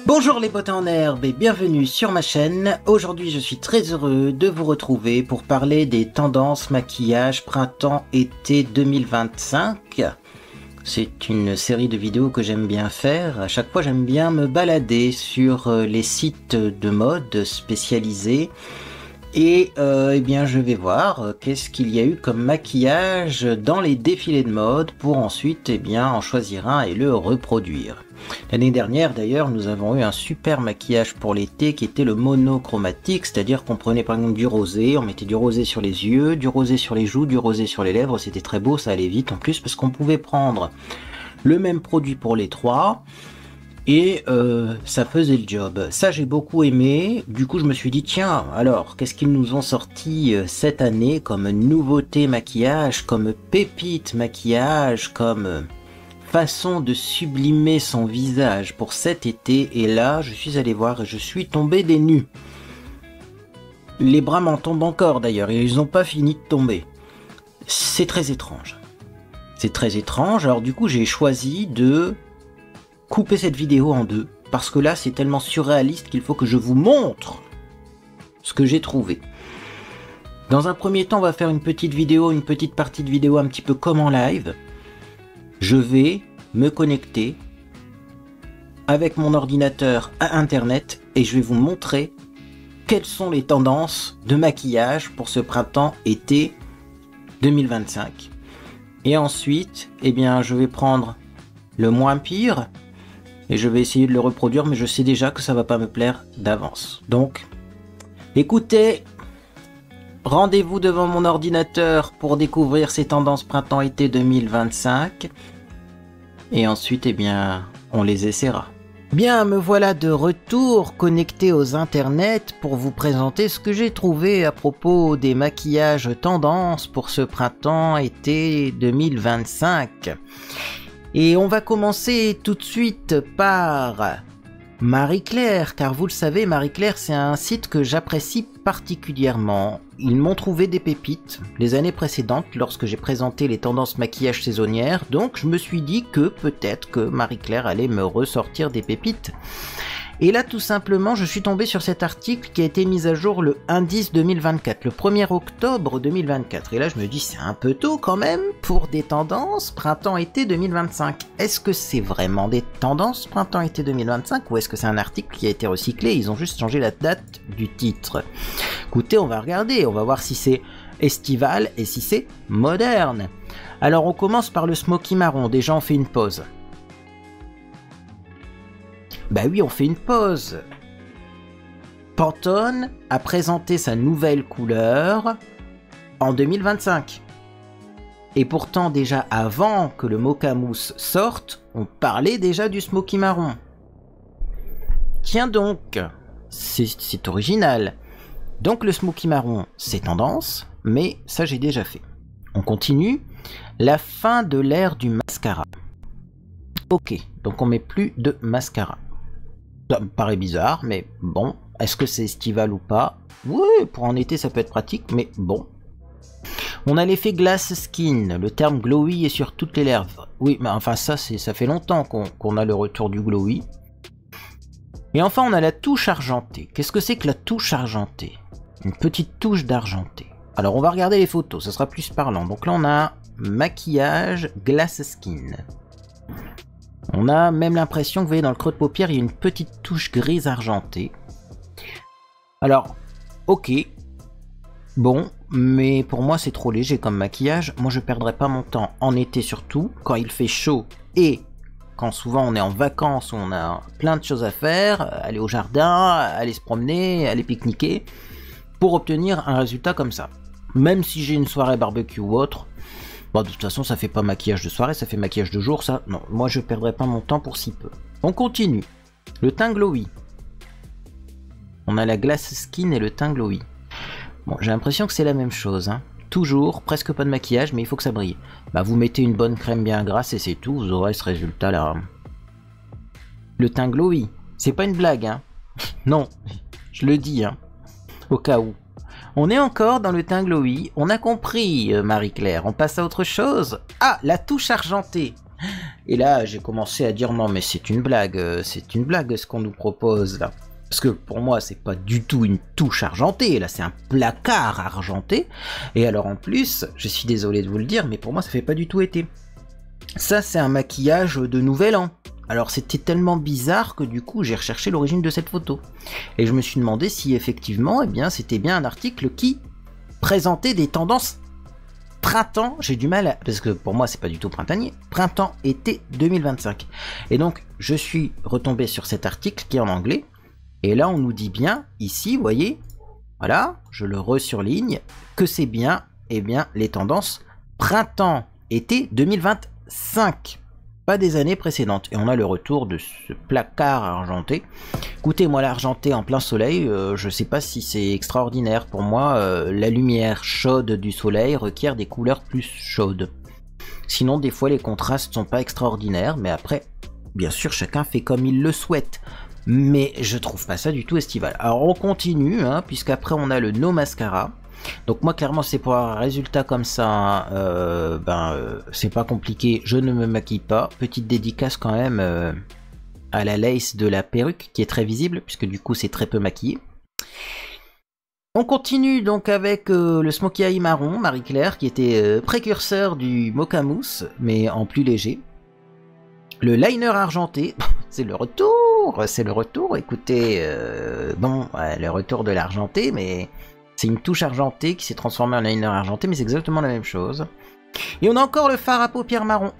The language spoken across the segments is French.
Bonjour les potins en herbe et bienvenue sur ma chaîne. Aujourd'hui je suis très heureux de vous retrouver pour parler des tendances maquillage printemps-été 2025. C'est une série de vidéos que j'aime bien faire. À chaque fois j'aime bien me balader sur les sites de mode spécialisés. Et eh bien je vais voir qu'est-ce qu'il y a eu comme maquillage dans les défilés de mode pour ensuite eh bien en choisir un et le reproduire. L'année dernière d'ailleurs nous avons eu un super maquillage pour l'été qui était le monochromatique, c'est-à-dire qu'on prenait par exemple du rosé, on mettait du rosé sur les yeux, du rosé sur les joues, du rosé sur les lèvres, c'était très beau, ça allait vite en plus parce qu'on pouvait prendre le même produit pour les trois. Et ça faisait le job. Ça j'ai beaucoup aimé. Du coup je me suis dit tiens alors qu'est-ce qu'ils nous ont sorti cette année comme nouveauté maquillage, comme pépite maquillage, comme façon de sublimer son visage pour cet été. Et là je suis allé voir et je suis tombé des nues. Les bras m'en tombent encore d'ailleurs et ils n'ont pas fini de tomber. C'est très étrange. C'est très étrange. Alors du coup j'ai choisi de couper cette vidéo en deux, parce que là c'est tellement surréaliste qu'il faut que je vous montre ce que j'ai trouvé. Dans un premier temps on va faire une petite vidéo, une petite partie de vidéo un petit peu comme en live. Je vais me connecter avec mon ordinateur à internet et je vais vous montrer quelles sont les tendances de maquillage pour ce printemps-été 2025. Et ensuite, eh bien, je vais prendre le moins pire et je vais essayer de le reproduire, mais je sais déjà que ça va pas me plaire d'avance. Donc, écoutez, rendez-vous devant mon ordinateur pour découvrir ces tendances printemps-été 2025. Et ensuite, eh bien, on les essaiera. Bien, me voilà de retour connecté aux internets pour vous présenter ce que j'ai trouvé à propos des maquillages tendances pour ce printemps-été 2025. Et on va commencer tout de suite par Marie-Claire, car vous le savez, Marie-Claire c'est un site que j'apprécie particulièrement. Ils m'ont trouvé des pépites les années précédentes lorsque j'ai présenté les tendances maquillage saisonnières, donc je me suis dit que peut-être que Marie-Claire allait me ressortir des pépites. Et là tout simplement je suis tombé sur cet article qui a été mis à jour le 1-10 2024, le 1er octobre 2024. Et là je me dis c'est un peu tôt quand même pour des tendances printemps-été 2025. Est-ce que c'est vraiment des tendances printemps-été 2025 ou est-ce que c'est un article qui a été recyclé? Ils ont juste changé la date du titre. Écoutez, on va regarder, on va voir si c'est estival et si c'est moderne. Alors on commence par le smoky marron, déjà on fait une pause. Bah oui, on fait une pause. Pantone a présenté sa nouvelle couleur en 2025. Et pourtant, déjà avant que le Mocha Mousse sorte, on parlait déjà du smoky marron. Tiens donc, c'est original. Donc le smoky marron, c'est tendance, mais ça j'ai déjà fait. On continue. La fin de l'ère du mascara. Ok, donc on met plus de mascara. Ça me paraît bizarre, mais bon. Est-ce que c'est estival ou pas? Oui, pour en été ça peut être pratique, mais bon. On a l'effet glass skin. Le terme glowy est sur toutes les lèvres. Oui, mais enfin ça fait longtemps qu'on a le retour du glowy. Et enfin on a la touche argentée. Qu'est-ce que c'est que la touche argentée? Une petite touche d'argenté. Alors on va regarder les photos, ça sera plus parlant. Donc là on a maquillage glass skin. On a même l'impression que vous voyez dans le creux de paupière, il y a une petite touche grise argentée. Alors, ok. Bon, mais pour moi c'est trop léger comme maquillage. Moi je perdrai pas mon temps en été surtout, quand il fait chaud et quand souvent on est en vacances, où on a plein de choses à faire, aller au jardin, aller se promener, aller pique-niquer, pour obtenir un résultat comme ça. Même si j'ai une soirée barbecue ou autre, bon, de toute façon, ça fait pas maquillage de soirée, ça fait maquillage de jour, ça. Non, moi je perdrai pas mon temps pour si peu. On continue. Le teint glowy. On a la glass skin et le teint glowy. Bon, j'ai l'impression que c'est la même chose, hein. Toujours, presque pas de maquillage, mais il faut que ça brille. Bah, vous mettez une bonne crème bien grasse et c'est tout, vous aurez ce résultat-là. Le teint glowy. C'est pas une blague, hein. Non, je le dis, hein. Au cas où. On est encore dans le teint glowy. On a compris, Marie-Claire. On passe à autre chose. Ah, la touche argentée. Et là, j'ai commencé à dire non, mais c'est une blague ce qu'on nous propose là. Parce que pour moi, c'est pas du tout une touche argentée, là c'est un placard argenté. Et alors en plus, je suis désolé de vous le dire, mais pour moi ça fait pas du tout été. Ça c'est un maquillage de Nouvel An. Alors c'était tellement bizarre que du coup j'ai recherché l'origine de cette photo. Et je me suis demandé si effectivement, eh bien, c'était bien un article qui présentait des tendances printemps, j'ai du mal, parce que pour moi c'est pas du tout printanier, printemps-été 2025. Et donc je suis retombé sur cet article qui est en anglais. Et là, on nous dit bien, ici, vous voyez, voilà, je le resurligne, que c'est bien, eh bien, les tendances printemps-été 2025, pas des années précédentes. Et on a le retour de ce placard argenté. Écoutez, moi, l'argenté en plein soleil, je sais pas si c'est extraordinaire. Pour moi, la lumière chaude du soleil requiert des couleurs plus chaudes. Sinon, des fois, les contrastes sont pas extraordinaires, mais après, bien sûr, chacun fait comme il le souhaite. Mais je trouve pas ça du tout estival. Alors on continue, hein, puisqu'après on a le No Mascara. Donc moi clairement c'est pour un résultat comme ça, c'est pas compliqué, je ne me maquille pas. Petite dédicace quand même à la lace de la perruque qui est très visible, puisque du coup c'est très peu maquillé. On continue donc avec le Smokey Eye marron, Marie-Claire, qui était précurseur du Mocha Mousse, mais en plus léger. Le liner argenté, c'est le retour, écoutez, le retour de l'argenté, mais c'est une touche argentée qui s'est transformée en liner argenté, mais c'est exactement la même chose. Et on a encore le fard à paupières marron.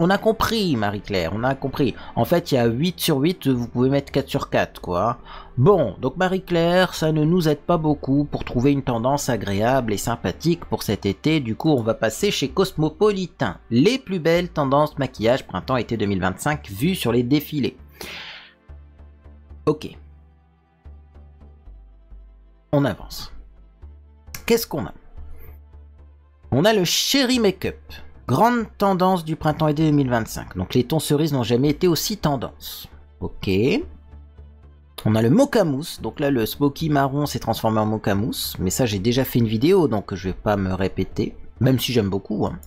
On a compris, Marie-Claire, on a compris. En fait, il y a 8 sur 8, vous pouvez mettre 4 sur 4, quoi. Bon, donc Marie-Claire, ça ne nous aide pas beaucoup pour trouver une tendance agréable et sympathique pour cet été. Du coup, on va passer chez Cosmopolitan. Les plus belles tendances maquillage printemps-été 2025 vues sur les défilés. Ok. On avance. Qu'est-ce qu'on a? On a le Cherry Makeup. Grande tendance du printemps-été 2025. Donc les tons cerises n'ont jamais été aussi tendance. Ok. On a le Mocha Mousse. Donc là, le Smoky marron s'est transformé en Mocha Mousse. Mais ça, j'ai déjà fait une vidéo, donc je vais pas me répéter. Même si j'aime beaucoup. Hein.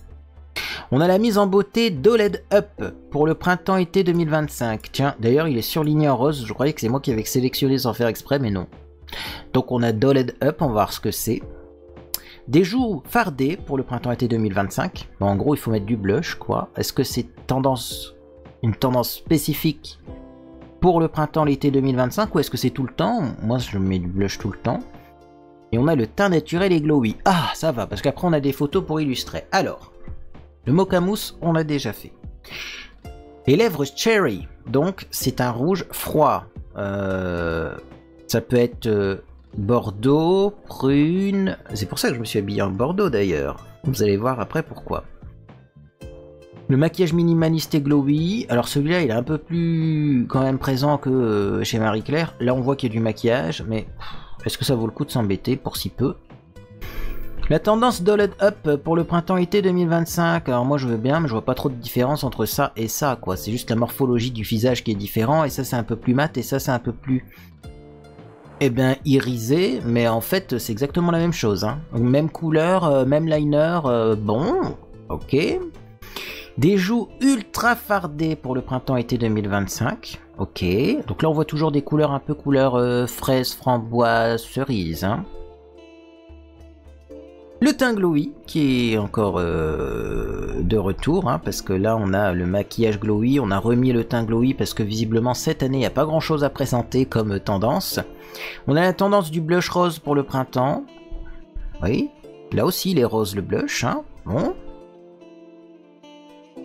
On a la mise en beauté Dolled Up pour le printemps-été 2025. Tiens, d'ailleurs, il est surligné en rose. Je croyais que c'est moi qui avais sélectionné sans faire exprès, mais non. Donc on a Dolled Up, on va voir ce que c'est. Des joues fardées pour le printemps-été 2025. Bon, en gros, il faut mettre du blush, quoi. Est-ce que c'est une tendance spécifique pour le printemps-l'été 2025 ou est-ce que c'est tout le temps? Moi, je mets du blush tout le temps. Et on a le teint naturel et glowy. Ah, ça va, parce qu'après, on a des photos pour illustrer. Alors, le Mocha Mousse, on l'a déjà fait. Les lèvres Cherry. Donc, c'est un rouge froid. Ça peut être... Bordeaux, prune, c'est pour ça que je me suis habillé en Bordeaux d'ailleurs. Vous allez voir après pourquoi. Le maquillage minimaliste et glowy. Alors celui-là il est un peu plus quand même présent que chez Marie-Claire. Là on voit qu'il y a du maquillage, mais est-ce que ça vaut le coup de s'embêter pour si peu? La tendance Dolled Up pour le printemps-été 2025. Alors moi je veux bien, mais je vois pas trop de différence entre ça et ça, quoi. C'est juste la morphologie du visage qui est différent, et ça c'est un peu plus mat, et ça c'est un peu plus... Eh bien, irisé, mais en fait, c'est exactement la même chose. Hein. Même couleur, même liner, bon, ok. Des joues ultra fardées pour le printemps-été 2025, ok. Donc là, on voit toujours des couleurs un peu couleur fraise, framboise, cerise. Hein. Le teint glowy, qui est encore de retour, hein, parce que là on a le maquillage glowy, on a remis le teint glowy parce que visiblement cette année il n'y a pas grand chose à présenter comme tendance. On a la tendance du blush rose pour le printemps. Oui, là aussi il est rose le blush, hein. Bon.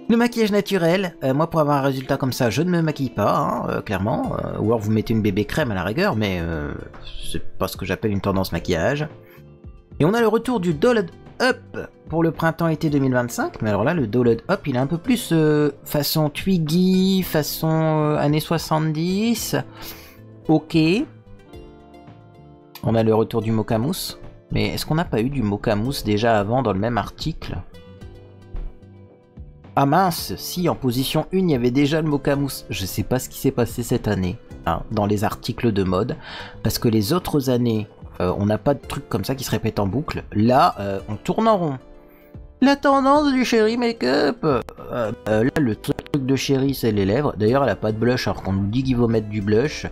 Le maquillage naturel, moi pour avoir un résultat comme ça je ne me maquille pas, hein, clairement, ou alors vous mettez une bébé crème à la rigueur, mais c'est pas ce que j'appelle une tendance maquillage. Et on a le retour du Dolled Up pour le printemps-été 2025. Mais alors là, le Dolled Up, il est un peu plus façon Twiggy, façon années 70. Ok. On a le retour du Mocha Mousse. Mais est-ce qu'on n'a pas eu du Mocha Mousse déjà avant dans le même article? Ah mince, si, en position 1, il y avait déjà le Mocha Mousse. Je sais pas ce qui s'est passé cette année, hein, dans les articles de mode. Parce que les autres années... on n'a pas de trucs comme ça qui se répètent en boucle. Là, on tourne en rond. La tendance du Cherry Makeup. Là, le truc de chérie, c'est les lèvres. D'ailleurs, elle a pas de blush, alors qu'on nous dit qu'il faut mettre du blush.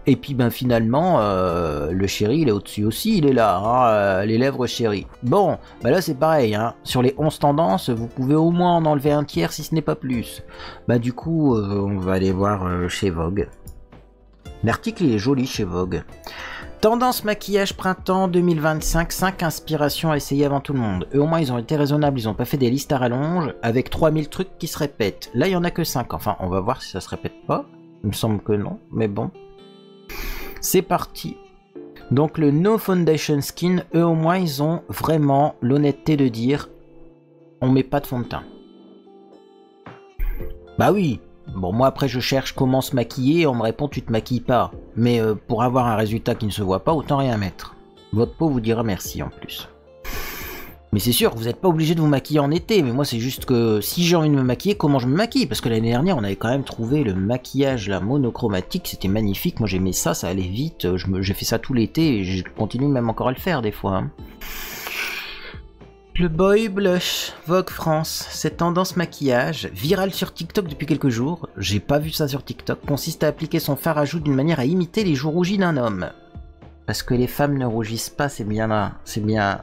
Et puis, ben finalement, le chéri, il est au-dessus aussi, il est là, hein, les lèvres chérie. Bon, bah là, c'est pareil, hein. Sur les 11 tendances, vous pouvez au moins en enlever un tiers, si ce n'est pas plus. Bah du coup, on va aller voir chez Vogue. L'article, il est joli chez Vogue. Tendance maquillage printemps 2025, 5 inspirations à essayer avant tout le monde. Eux au moins ils ont été raisonnables, ils ont pas fait des listes à rallonge avec 3000 trucs qui se répètent. Là il y en a que 5, enfin on va voir si ça se répète pas. Il me semble que non, mais bon. C'est parti. Donc le No Foundation Skin, eux au moins ils ont vraiment l'honnêteté de dire on met pas de fond de teint. Bah oui. Bon, moi après je cherche comment se maquiller et on me répond tu te maquilles pas. Mais pour avoir un résultat qui ne se voit pas, autant rien mettre. Votre peau vous dira merci en plus. Mais c'est sûr, vous n'êtes pas obligé de vous maquiller en été, mais moi c'est juste que si j'ai envie de me maquiller, comment je me maquille? Parce que l'année dernière on avait quand même trouvé le maquillage là, monochromatique, c'était magnifique, moi j'aimais ça, ça allait vite, j'ai fait ça tout l'été et je continue même encore à le faire des fois. Hein. Le Boy Blush, Vogue France, cette tendance maquillage, virale sur TikTok depuis quelques jours, j'ai pas vu ça sur TikTok, consiste à appliquer son fard à joues d'une manière à imiter les joues rougies d'un homme. Parce que les femmes ne rougissent pas, c'est bien là, c'est bien...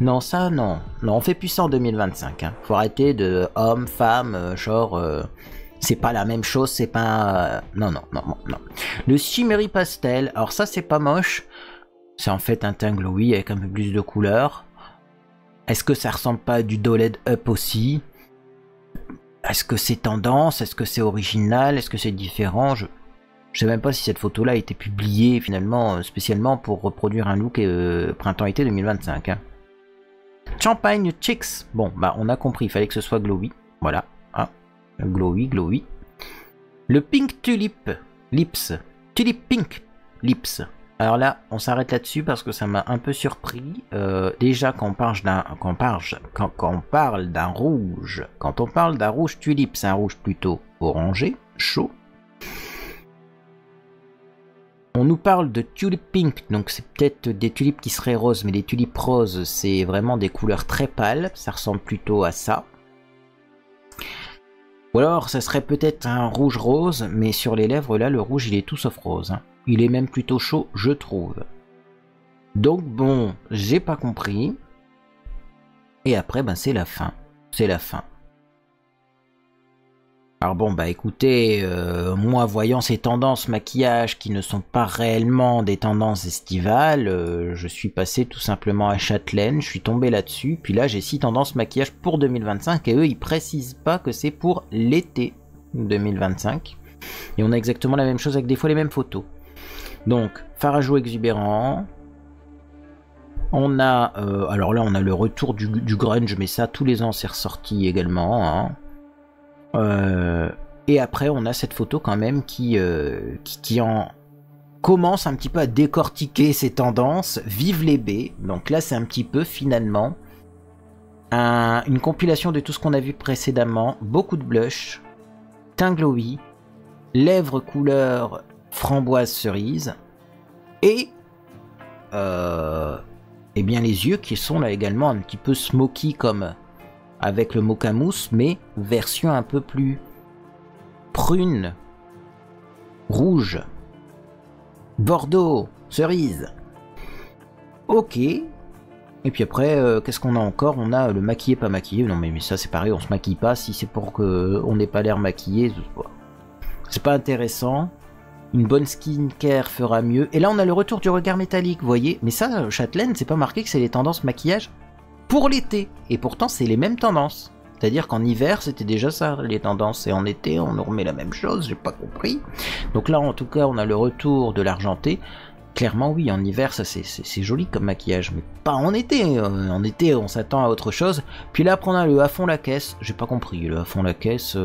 Non, ça non, non, on fait plus ça en 2025, hein. Faut arrêter de homme, femme, genre... c'est pas la même chose, c'est pas... non, non, non, non. Le Shimmery Pastel, alors ça c'est pas moche. C'est en fait un teint glowy avec un peu plus de couleur. Est-ce que ça ressemble pas à du Dolled Up aussi? Est-ce que c'est tendance? Est-ce que c'est original? Est-ce que c'est différent? Je sais même pas si cette photo-là a été publiée finalement spécialement pour reproduire un look printemps-été 2025. Hein. Champagne Chicks. Bon, bah on a compris, il fallait que ce soit glowy. Voilà. Ah, glowy, glowy. Le Pink Tulip Lips. Tulip Pink Lips. Alors là, on s'arrête là-dessus parce que ça m'a un peu surpris. Déjà, quand on parle d'un rouge, quand on parle d'un rouge tulipe, c'est un rouge plutôt orangé, chaud. On nous parle de tulip pink, donc c'est peut-être des tulipes qui seraient roses, mais les tulipes roses, c'est vraiment des couleurs très pâles, ça ressemble plutôt à ça. Ou alors, ça serait peut-être un rouge rose, mais sur les lèvres, là, le rouge, il est tout sauf rose. Hein. Il est même plutôt chaud, je trouve. Donc bon, j'ai pas compris. Et après, ben c'est la fin. C'est la fin. Alors bon, bah écoutez, moi voyant ces tendances maquillage qui ne sont pas réellement des tendances estivales, je suis passé tout simplement à Châtelaine, je suis tombé là-dessus, puis là j'ai 6 tendances maquillage pour 2025 et eux ils précisent pas que c'est pour l'été 2025. Et on a exactement la même chose avec des fois les mêmes photos. Donc, fard à joues exubérant. On a, alors là on a le retour du grunge, mais ça tous les ans c'est ressorti également. Hein. Et après on a cette photo quand même qui en commence un petit peu à décortiquer ces tendances. Vive les baies. Donc là c'est un petit peu finalement une compilation de tout ce qu'on a vu précédemment. Beaucoup de blush, teint glowy, lèvres couleur framboise cerise et eh bien les yeux qui sont là également un petit peu smoky comme avec le mocha mousse, mais version un peu plus prune, rouge, bordeaux, cerise. Ok. Et puis après, qu'est-ce qu'on a encore? On a le maquillé, pas maquillé. Non mais ça c'est pareil, on se maquille pas. Si c'est pour qu'on n'ait pas l'air maquillé, c'est pas intéressant. Une bonne skincare fera mieux. Et là on a le retour du regard métallique, vous voyez. Mais ça, Châtelaine, c'est pas marqué que c'est les tendances maquillage pour l'été, et pourtant c'est les mêmes tendances. C'est-à-dire qu'en hiver c'était déjà ça les tendances, et en été on nous remet la même chose, j'ai pas compris. Donc là en tout cas on a le retour de l'argenté. Clairement oui, en hiver ça c'est joli comme maquillage, mais pas en été. En été on s'attend à autre chose. Puis là après on a le à fond la caisse, j'ai pas compris, le à fond la caisse,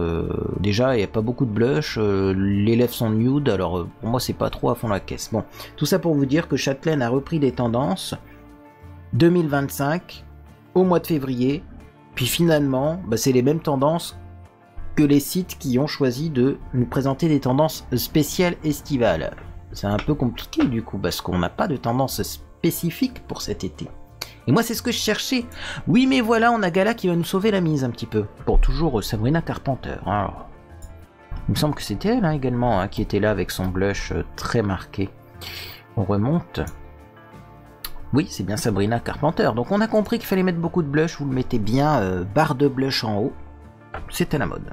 déjà il n'y a pas beaucoup de blush, les lèvres sont nude, alors pour moi c'est pas trop à fond la caisse. Bon, tout ça pour vous dire que Châtelaine a repris des tendances 2025 au mois de février, puis finalement, bah, c'est les mêmes tendances que les sites qui ont choisi de nous présenter des tendances spéciales estivales. C'est un peu compliqué du coup, parce qu'on n'a pas de tendance spécifique pour cet été. Et moi, c'est ce que je cherchais. Oui, mais voilà, on a Gala qui va nous sauver la mise un petit peu. Bon, toujours Sabrina Carpenter. Alors, il me semble que c'était elle également qui était là avec son blush très marqué. On remonte. Oui, c'est bien Sabrina Carpenter. Donc on a compris qu'il fallait mettre beaucoup de blush. Vous le mettez bien barre de blush en haut. C'est à la mode.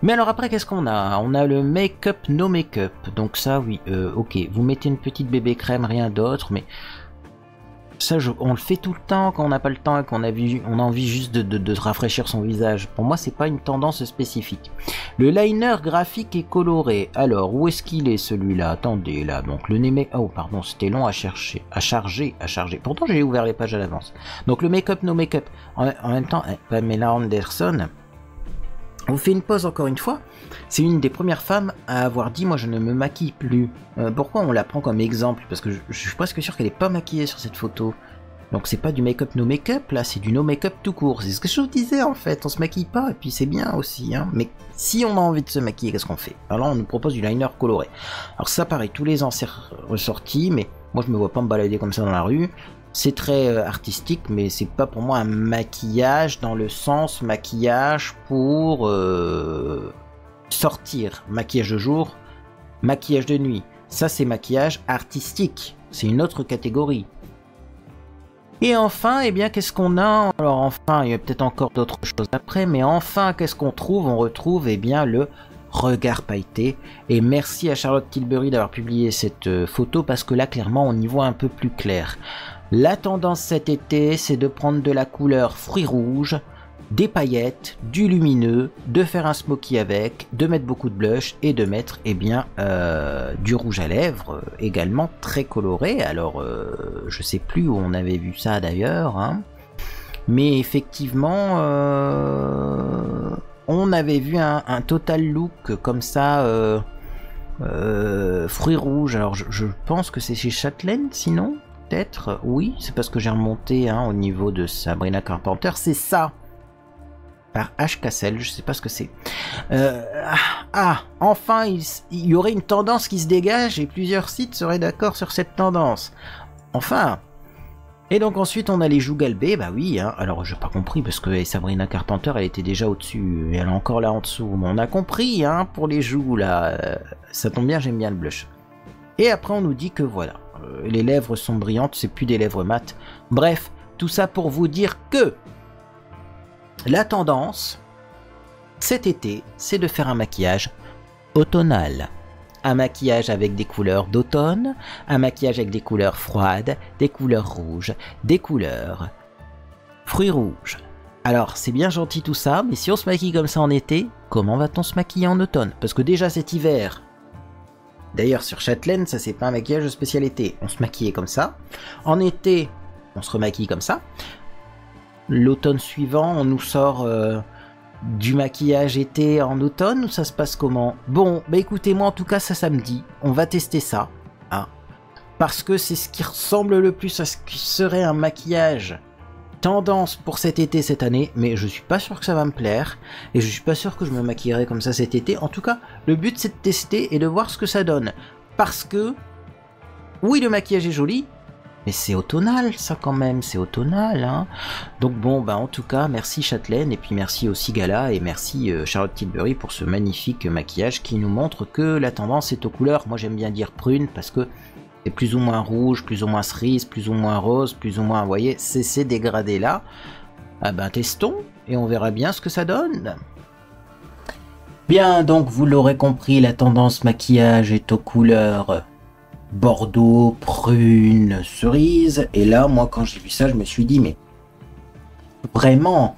Mais alors après, qu'est-ce qu'on a? On a le make-up, no make-up. Donc ça, oui, ok. Vous mettez une petite bébé crème, rien d'autre, mais... Ça, on le fait tout le temps quand on n'a pas le temps et qu'on a envie juste de rafraîchir son visage. Pour moi, c'est pas une tendance spécifique. Le liner graphique est coloré. Alors, où est-ce qu'il est celui-là? Attendez, là. Donc, le nez... Oh, pardon, c'était long à chercher. À charger. Pourtant, j'ai ouvert les pages à l'avance. Donc, le make-up, no make-up. En même temps, Pamela Anderson... On fait une pause encore une fois. C'est une des premières femmes à avoir dit « Moi, je ne me maquille plus ». Pourquoi on la prend comme exemple? Parce que je suis presque sûr qu'elle n'est pas maquillée sur cette photo. Donc c'est pas du make-up no make-up, là, c'est du no make-up tout court. C'est ce que je vous disais en fait, on se maquille pas, et puis c'est bien aussi. Hein. Mais si on a envie de se maquiller, qu'est-ce qu'on fait? Alors là, on nous propose du liner coloré. Alors ça, pareil, tous les ans c'est ressorti, mais moi je me vois pas me balader comme ça dans la rue. C'est très artistique, mais c'est pas pour moi un maquillage dans le sens maquillage pour sortir. Maquillage de jour, maquillage de nuit. Ça, c'est maquillage artistique. C'est une autre catégorie. Et enfin, eh bien, qu'est-ce qu'on a? Alors enfin, il y a peut-être encore d'autres choses après, mais enfin, qu'est-ce qu'on trouve? On retrouve, eh bien, le regard pailleté. Et merci à Charlotte Tilbury d'avoir publié cette photo, parce que là, clairement, on y voit un peu plus clair. La tendance cet été, c'est de prendre de la couleur fruits rouges, des paillettes, du lumineux, de faire un smoky avec, de mettre beaucoup de blush et de mettre eh bien, du rouge à lèvres également très coloré. Alors, je sais plus où on avait vu ça d'ailleurs, hein. Mais effectivement, on avait vu un total look comme ça, fruits rouges. Alors, je pense que c'est chez Chatelaine, sinon peut-être, oui, c'est parce que j'ai remonté au niveau de Sabrina Carpenter, c'est ça, par H. Cassel, je sais pas ce que c'est. Enfin, il y aurait une tendance qui se dégage et plusieurs sites seraient d'accord sur cette tendance. Enfin. Et donc ensuite on a les joues galbées, bah oui, alors j'ai pas compris parce que Sabrina Carpenter elle était déjà au-dessus et elle est encore là en dessous, mais on a compris pour les joues là, ça tombe bien, j'aime bien le blush. Et après on nous dit que voilà. Les lèvres sont brillantes, c'est plus des lèvres mates. Bref, tout ça pour vous dire que la tendance cet été, c'est de faire un maquillage automnal. Un maquillage avec des couleurs d'automne, un maquillage avec des couleurs froides, des couleurs rouges, des couleurs fruits rouges. Alors, c'est bien gentil tout ça, mais si on se maquille comme ça en été, comment va-t-on se maquiller en automne? Parce que déjà cet hiver... D'ailleurs, sur Chatelaine, ça c'est pas un maquillage de spécialité. On se maquillait comme ça. En été, on se remaquille comme ça. L'automne suivant, on nous sort du maquillage été en automne ou ça se passe comment? Bon, bah écoutez, moi en tout cas, ça samedi, on va tester ça. Parce que c'est ce qui ressemble le plus à ce qui serait un maquillage tendance pour cet été cette année, mais je suis pas sûr que ça va me plaire et je suis pas sûr que je me maquillerai comme ça cet été. En tout cas, le but c'est de tester et de voir ce que ça donne, parce que oui, le maquillage est joli, mais c'est automnal ça quand même, c'est automnal, Donc bon, bah en tout cas, merci Chatelaine et puis merci aussi Gala et merci Charlotte Tilbury pour ce magnifique maquillage qui nous montre que la tendance est aux couleurs. Moi j'aime bien dire prune parce que c'est plus ou moins rouge, plus ou moins cerise, plus ou moins rose, plus ou moins, vous voyez, c'est ces dégradés-là. Ah ben testons, et on verra bien ce que ça donne. Bien, donc vous l'aurez compris, la tendance maquillage est aux couleurs bordeaux, prune, cerise. Et là, moi, quand j'ai vu ça, je me suis dit, mais vraiment,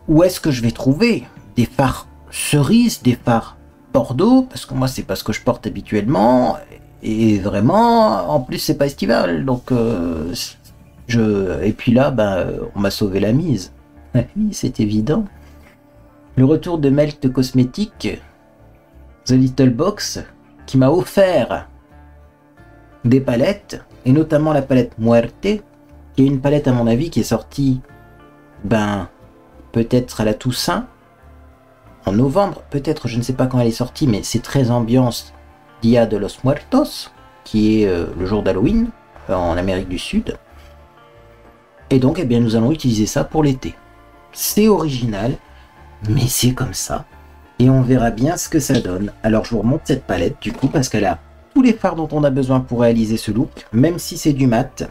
où est-ce que je vais trouver des fards cerises, des fards bordeaux? Parce que moi, c'est pas ce que je porte habituellement. Et vraiment, en plus c'est pas estival, donc et puis là, on m'a sauvé la mise. Oui, c'est évident. Le retour de Melt Cosmetics, The Little Box, qui m'a offert des palettes, et notamment la palette Muerte, qui est une palette à mon avis qui est sortie, peut-être à la Toussaint, en novembre, peut-être, je ne sais pas quand elle est sortie, mais c'est très ambiance Dia de los Muertos, qui est le jour d'Halloween en Amérique du Sud. Et donc, eh bien, nous allons utiliser ça pour l'été. C'est original, mais c'est comme ça. Et on verra bien ce que ça donne. Alors, je vous remonte cette palette, du coup, parce qu'elle a tous les fards dont on a besoin pour réaliser ce look, même si c'est du mat.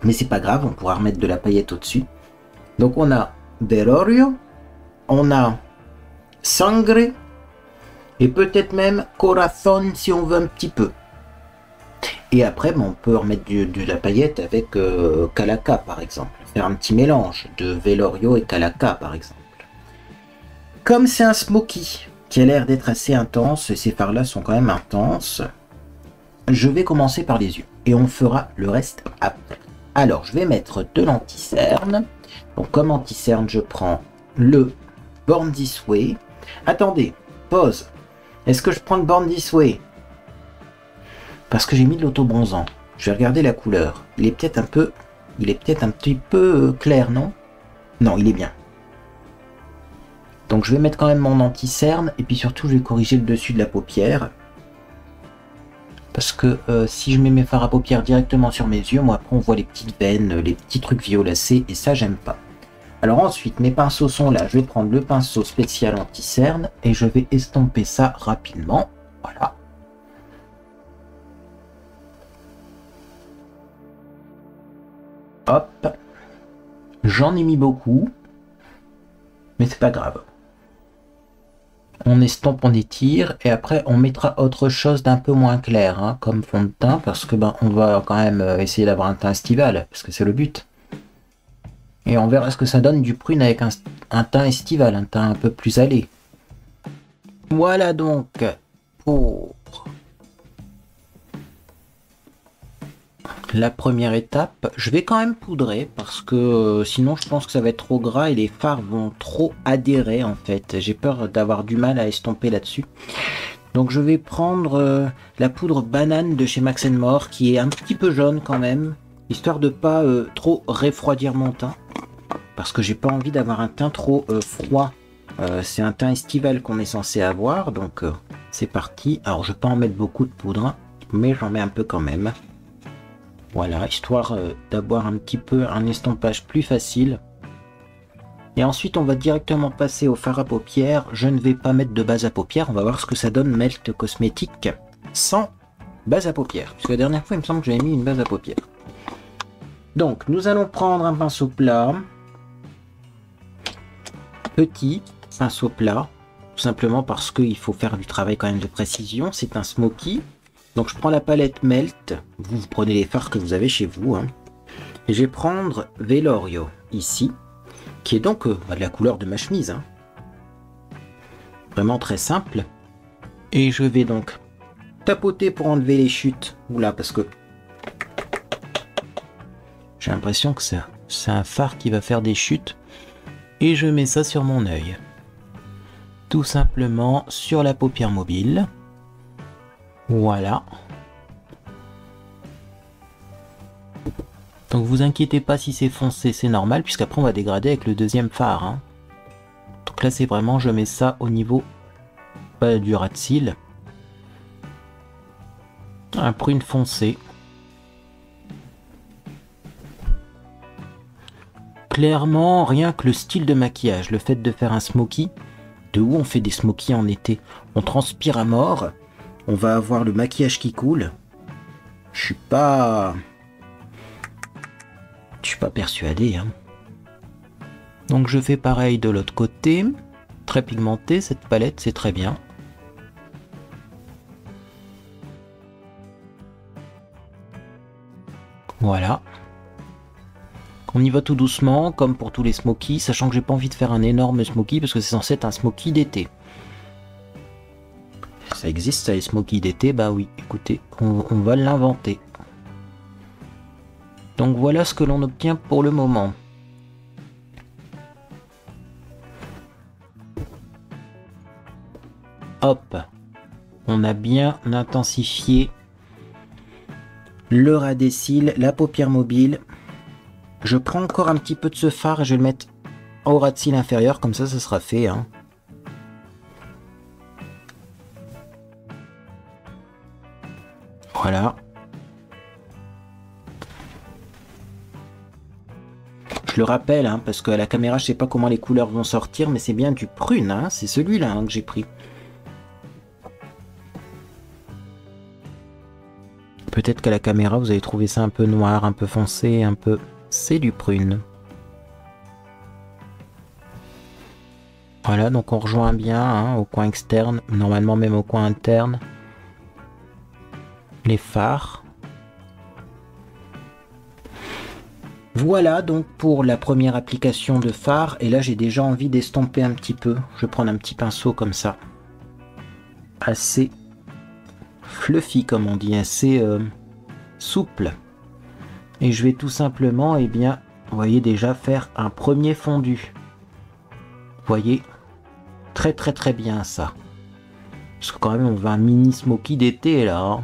Mais c'est pas grave, on pourra remettre de la paillette au-dessus. Donc, on a Velorio, on a Sangre, et peut-être même Corazon si on veut un petit peu. Et après, on peut remettre de la paillette avec Calaca par exemple. Faire un petit mélange de Velorio et Calaca par exemple. Comme c'est un smoky qui a l'air d'être assez intense, et ces fards là sont quand même intenses, je vais commencer par les yeux. Et on fera le reste après. Alors, je vais mettre de l'anti-cerne. Donc comme anti-cerne, je prends le Born This Way. Attendez, pause. Est-ce que je prends le Born This Way? Parce que j'ai mis de l'auto-bronzant. Je vais regarder la couleur. Il est peut-être un petit peu clair, non? Non, il est bien. Donc je vais mettre quand même mon anti-cerne. Et puis surtout, je vais corriger le dessus de la paupière. Parce que si je mets mes fards à paupières directement sur mes yeux, moi après on voit les petites veines, les petits trucs violacés. Et ça, j'aime pas. Alors ensuite, mes pinceaux sont là. Je vais prendre le pinceau spécial anti-cerne. Et je vais estomper ça rapidement. Voilà. Hop, j'en ai mis beaucoup, mais c'est pas grave. On estompe, on étire, et après on mettra autre chose d'un peu moins clair, hein, comme fond de teint, parce que on va quand même essayer d'avoir un teint estival, parce que c'est le but. Et on verra ce que ça donne du prune avec un teint estival, un teint un peu plus allé. Voilà donc pour la première étape. Je vais quand même poudrer parce que sinon je pense que ça va être trop gras et les fards vont trop adhérer en fait. J'ai peur d'avoir du mal à estomper là-dessus. Donc je vais prendre la poudre banane de chez Max More qui est un petit peu jaune quand même, histoire de pas trop refroidir mon teint. Parce que j'ai pas envie d'avoir un teint trop froid. C'est un teint estival qu'on est censé avoir, donc c'est parti. Alors je vais pas en mettre beaucoup de poudre, mais j'en mets un peu quand même. Voilà, histoire d'avoir un petit peu un estompage plus facile. Et ensuite, on va directement passer au fard à paupières. Je ne vais pas mettre de base à paupières. On va voir ce que ça donne Melt Cosmétique sans base à paupières. Parce que la dernière fois, il me semble que j'avais mis une base à paupières. Donc, nous allons prendre un pinceau plat. Petit pinceau plat. Tout simplement parce qu'il faut faire du travail quand même de précision. C'est un smoky. Donc je prends la palette Melt, vous prenez les fards que vous avez chez vous, hein. Et je vais prendre Velorio ici, qui est donc de la couleur de ma chemise, hein. Vraiment très simple. Et je vais donc tapoter pour enlever les chutes. Oula, parce que j'ai l'impression que c'est un fard qui va faire des chutes. Et je mets ça sur mon œil. Tout simplement sur la paupière mobile. Voilà. Donc vous inquiétez pas si c'est foncé, c'est normal, puisqu'après on va dégrader avec le deuxième phare, hein. Donc là c'est vraiment, je mets ça au niveau du ras de cils. Un prune foncé. Clairement, rien que le style de maquillage, le fait de faire un smoky, de où on fait des smokies en été, on transpire à mort. On va avoir le maquillage qui coule. Je suis pas persuadé, hein. Donc je fais pareil de l'autre côté. Très pigmenté, cette palette, c'est très bien. Voilà. On y va tout doucement, comme pour tous les smokies, sachant que j'ai pas envie de faire un énorme smoky parce que c'est censé être un smoky d'été. Ça existe, ça, les smokies d'été? Bah oui, écoutez, on va l'inventer. Donc voilà ce que l'on obtient pour le moment. Hop, on a bien intensifié le ras des cils, la paupière mobile. Je prends encore un petit peu de ce fard et je vais le mettre au ras de cils inférieur, comme ça sera fait, hein. Voilà. Je le rappelle, hein, parce qu'à la caméra, je sais pas comment les couleurs vont sortir, mais c'est bien du prune, hein, c'est celui-là hein, que j'ai pris. Peut-être qu'à la caméra, vous avez trouvé ça un peu noir, un peu foncé, un peu... C'est du prune. Voilà, donc on rejoint bien hein, au coin externe, normalement même au coin interne, les phares. Voilà donc pour la première application de phare, et là j'ai déjà envie d'estomper un petit peu. Je vais prendre un petit pinceau comme ça, assez fluffy comme on dit, assez souple. Et je vais tout simplement, eh bien, vous voyez déjà faire un premier fondu. Vous voyez, très très très bien ça. Parce que quand même on veut un mini smoky d'été là. Hein.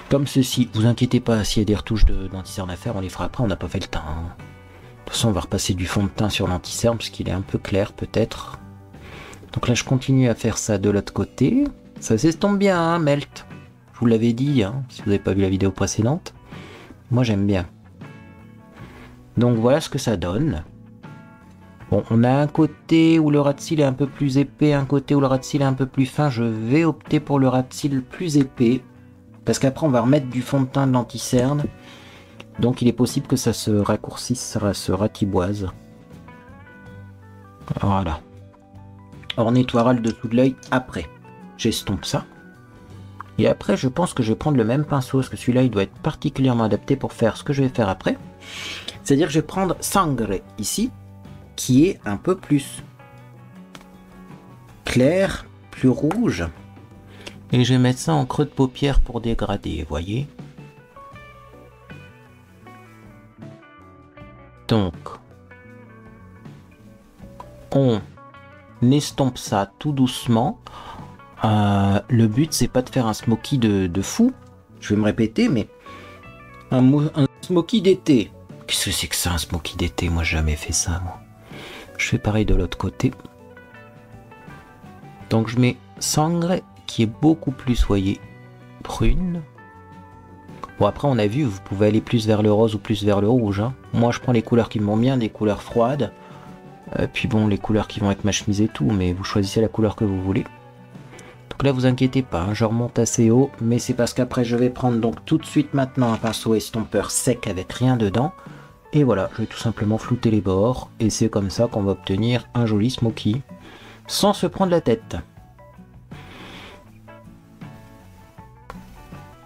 Comme ceci, vous inquiétez pas, s'il y a des retouches d'anti-cerne à faire, on les fera après, on n'a pas fait le temps. Hein. De toute façon, on va repasser du fond de teint sur l'anti-cerne, parce qu'il est un peu clair peut-être. Donc là, je continue à faire ça de l'autre côté. Ça s'estompe bien, hein, Melt. Je vous l'avais dit, hein, si vous n'avez pas vu la vidéo précédente. Moi, j'aime bien. Donc voilà ce que ça donne. Bon, on a un côté où le ras de cils est un peu plus épais, un côté où le ras de cils est un peu plus fin. Je vais opter pour le ras de cils plus épais. Parce qu'après, on va remettre du fond de teint de l'anti-cerne. Donc, il est possible que ça se raccourcisse, ça se ratiboise. Voilà. On nettoiera le dessous de l'œil après. J'estompe ça. Et après, je pense que je vais prendre le même pinceau, parce que celui-là, il doit être particulièrement adapté pour faire ce que je vais faire après. C'est-à-dire que je vais prendre Sangre, ici, qui est un peu plus clair, plus rouge. Et je vais mettre ça en creux de paupière pour dégrader, vous voyez. Donc, on estompe ça tout doucement. Le but, c'est pas de faire un smoky de fou. Je vais me répéter, mais un smoky d'été. Qu'est-ce que c'est que ça, un smoky d'été? Moi, j'ai jamais fait ça, moi. Je fais pareil de l'autre côté. Donc, je mets Sangre, qui est beaucoup plus, voyez, prune. Bon, après, on a vu, vous pouvez aller plus vers le rose ou plus vers le rouge. Hein. Moi, je prends les couleurs qui me vont bien, des couleurs froides. Puis bon, les couleurs qui vont avec ma chemise et tout, mais vous choisissez la couleur que vous voulez. Donc là, vous inquiétez pas, hein, je remonte assez haut, mais c'est parce qu'après, je vais prendre donc tout de suite maintenant un pinceau estompeur sec avec rien dedans. Et voilà, je vais tout simplement flouter les bords, et c'est comme ça qu'on va obtenir un joli smoky, sans se prendre la tête.